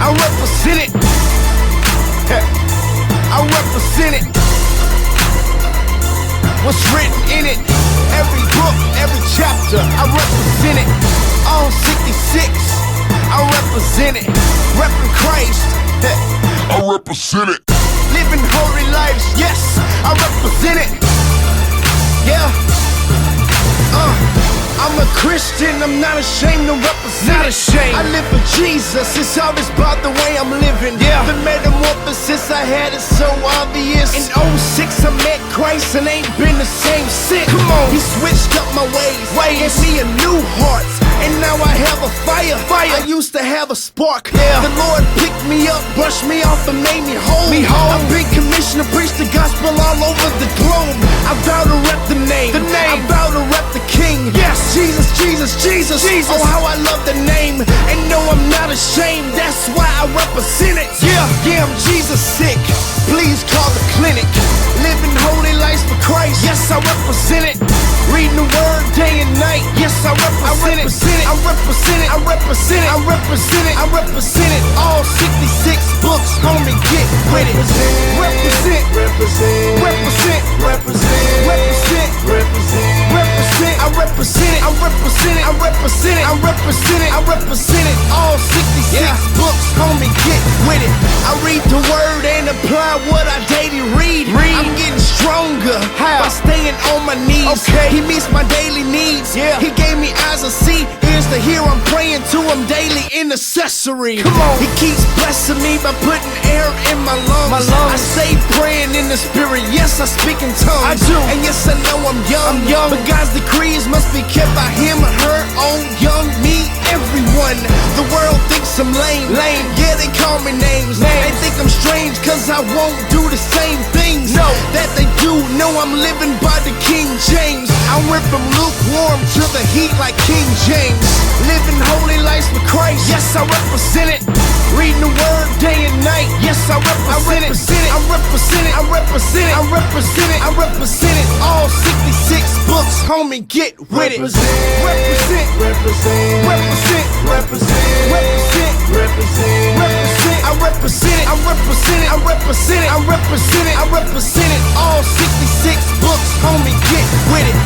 I represent it. I represent it. What's written in it? Every book, every chapter, I represent it. All 66, I represent it. Reppin' Christ, I represent it. living holy lives, yes, I represent it. Yeah. I'm a Christian, I'm not ashamed to represent. Not ashamed. I live for Jesus, it's always about the way I'm living. Yeah. The metamorphosis I had is so obvious. In 06 I met Christ and ain't been the same since. Come on. He switched up my ways, gave me a new heart. And now I have a fire. I used to have a spark. Yeah. The Lord picked me up, brushed me off and made me whole. I've been commissioned to preach the gospel all over the globe. I vow to rep the name. I vow to rep the King. Yes. Jesus, Jesus, Jesus, Jesus. Oh, how I love the name. And no, I'm not ashamed. That's why I represent it. Yeah, I'm Jesus sick. Please call the clinic. Living holy lives for Christ. Yes, I represent it. Reading the word day and night. Yes, I represent it. I represent it. I represent it. I represent it. I represent it. All 66 books, homie, get with it. Represent. Represent. Represent. Represent. Represent. Represent. Represent. I represent it. I represent it. I represent it. I represent it. I represent it. All 66 books, homie, get with it. I read the word and apply what I daily read. I'm getting stronger by staying on my knees. Okay. He meets my daily needs. Yeah. He gave me eyes to see, ears to hear. I'm praying to him daily intercessory. Come on. He keeps blessing me by putting air in my lungs. I stay praying in the spirit. Yes, I speak in tongues. I do. And yes, I know I'm young. But God's decrees must be kept by him or her. Oh, young me, everyone. The world thinks I'm lame. Yeah, they call me names. They think I'm strange cause I won't do the same things that they do. No, I'm living by the King James. I went from lukewarm to the heat like King James. Living holy lives for Christ. Yes, I represent it. Reading the word day and night. Yes, I represent it. I represent it. I represent it. I represent it. I represent it. All 66 books, homie, get with it. Represent. Represent. Represent. Represent. Represent. Represent. Represent. I represent it. I represent it. I represent it. I represent it. I represent it. All 66 books, homie, get with it.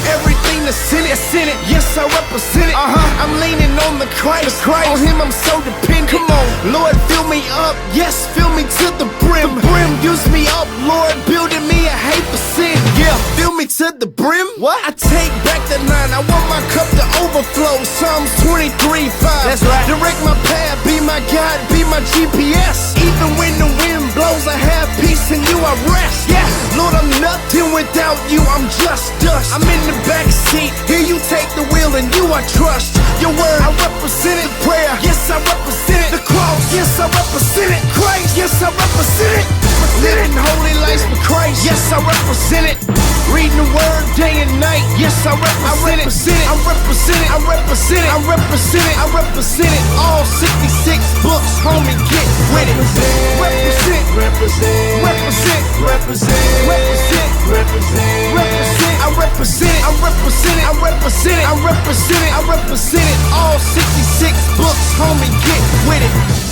Everything that's in it, yes, I represent it. I'm leaning on the Christ. On him I'm so dependent. Come on, Lord, fill me up. Yes, fill me to the brim. Use me up, Lord, building me a hate for sin. Yeah, fill me to the brim. What? I take back the 9. I want my cup to overflow. Psalms 23:5. That's right. Direct my path, be my guide, be my GPS. Even when the wind blows, I have peace in you, I rest. Yeah, Lord, I'm nothing without you, I'm just dust. I'm in the back seat, here you take the wheel and you I trust. Your word, I represent it. Prayer, yes, I represent it. The cross, yes, I represent it. Christ, yes, I represent it. Living holy lives for Christ, yes, I represent it. Reading the word day and night, yes, I represent it. I represent it. I represent it. I represent it. I represent it. All 66 books, homie, get with it. Represent. Represent. Represent. Represent. Represent. Represent. Represent. I represent it. I represent it. I represent it. I represent it. I represent it. All 66 books, homie, get with it.